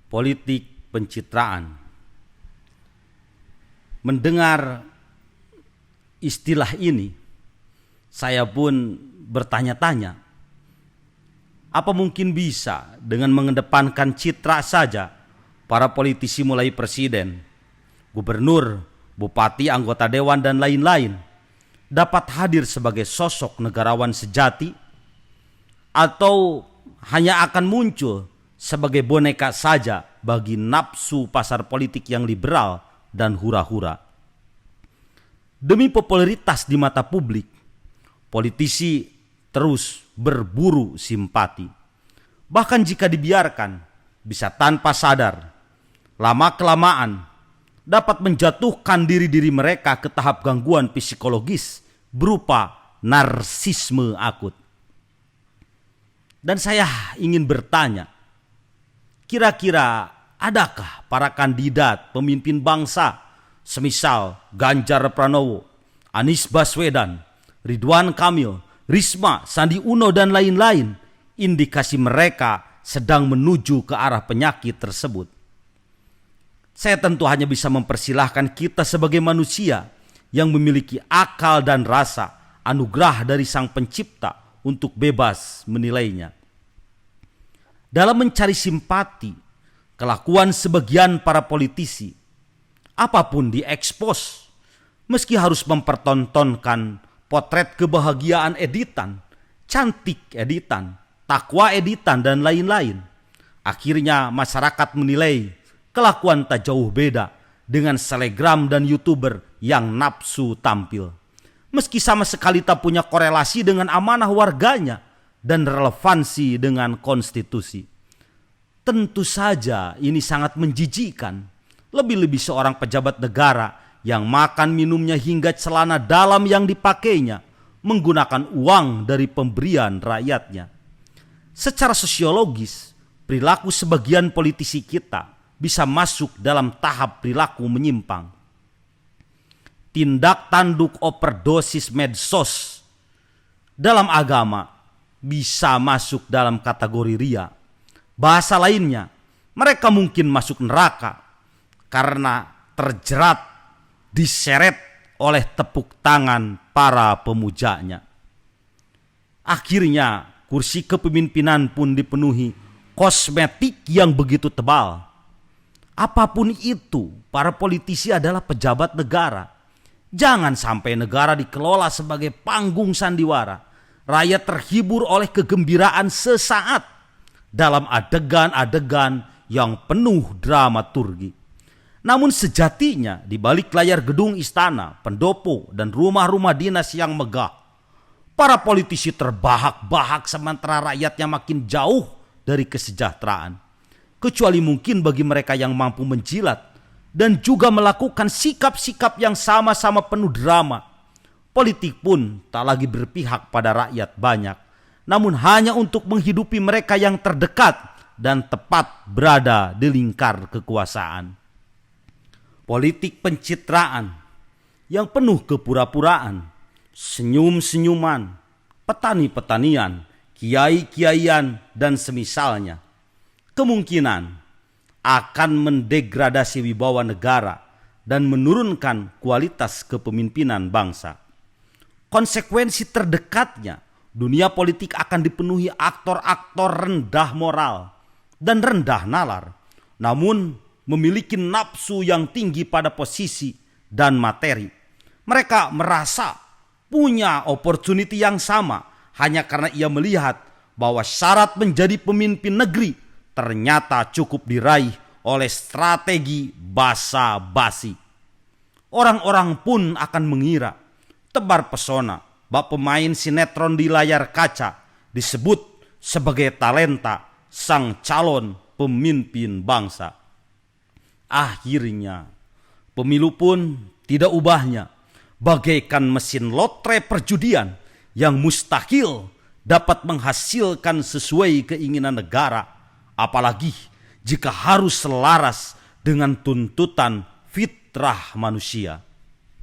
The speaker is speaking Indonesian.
politik pencitraan. Mendengar istilah ini, saya pun bertanya-tanya, apa mungkin bisa dengan mengedepankan citra saja para politisi mulai presiden, gubernur, bupati, anggota dewan, dan lain-lain dapat hadir sebagai sosok negarawan sejati, atau hanya akan muncul sebagai boneka saja bagi nafsu pasar politik yang liberal dan hura-hura. Demi popularitas di mata publik, politisi terus berburu simpati. Bahkan jika dibiarkan, bisa tanpa sadar, lama-kelamaan dapat menjatuhkan diri-diri mereka ke tahap gangguan psikologis berupa narsisme akut. Dan saya ingin bertanya, kira-kira adakah para kandidat pemimpin bangsa semisal Ganjar Pranowo, Anies Baswedan, Ridwan Kamil, Risma, Sandi Uno, dan lain-lain, indikasi mereka sedang menuju ke arah penyakit tersebut? Saya tentu hanya bisa mempersilahkan kita sebagai manusia yang memiliki akal dan rasa, anugerah dari Sang Pencipta, untuk bebas menilainya. Dalam mencari simpati, kelakuan sebagian para politisi, apapun diekspos, meski harus mempertontonkan potret kebahagiaan editan, cantik editan, takwa editan, dan lain-lain. Akhirnya masyarakat menilai kelakuan tak jauh beda dengan selebgram dan youtuber yang nafsu tampil. Meski sama sekali tak punya korelasi dengan amanah warganya dan relevansi dengan konstitusi. Tentu saja ini sangat menjijikkan. Lebih-lebih seorang pejabat negara yang makan minumnya hingga celana dalam yang dipakainya menggunakan uang dari pemberian rakyatnya. Secara sosiologis, perilaku sebagian politisi kita bisa masuk dalam tahap perilaku menyimpang. Tindak tanduk overdosis medsos dalam agama bisa masuk dalam kategori ria. Bahasa lainnya, mereka mungkin masuk neraka karena terjerat, diseret oleh tepuk tangan para pemujanya. Akhirnya kursi kepemimpinan pun dipenuhi kosmetik yang begitu tebal. Apapun itu, para politisi adalah pejabat negara. Jangan sampai negara dikelola sebagai panggung sandiwara. Rakyat terhibur oleh kegembiraan sesaat dalam adegan-adegan yang penuh dramaturgi. Namun sejatinya di balik layar gedung istana, pendopo, dan rumah-rumah dinas yang megah, para politisi terbahak-bahak sementara rakyatnya makin jauh dari kesejahteraan. Kecuali mungkin bagi mereka yang mampu menjilat dan juga melakukan sikap-sikap yang sama-sama penuh drama. Politik pun tak lagi berpihak pada rakyat banyak, namun hanya untuk menghidupi mereka yang terdekat dan tepat berada di lingkar kekuasaan. Politik pencitraan yang penuh kepura-puraan, senyum-senyuman, petani-petanian, kiai-kiaian, dan semisalnya, kemungkinan akan mendegradasi wibawa negara dan menurunkan kualitas kepemimpinan bangsa. Konsekuensi terdekatnya, dunia politik akan dipenuhi aktor-aktor rendah moral dan rendah nalar, namun memiliki nafsu yang tinggi pada posisi dan materi. Mereka merasa punya opportunity yang sama hanya karena ia melihat bahwa syarat menjadi pemimpin negeri ternyata cukup diraih oleh strategi basa-basi. Orang-orang pun akan mengira tebar pesona bak pemain sinetron di layar kaca disebut sebagai talenta sang calon pemimpin bangsa. Akhirnya pemilu pun tidak ubahnya, bagaikan mesin lotre perjudian yang mustahil dapat menghasilkan sesuai keinginan negara, apalagi jika harus selaras dengan tuntutan fitrah manusia.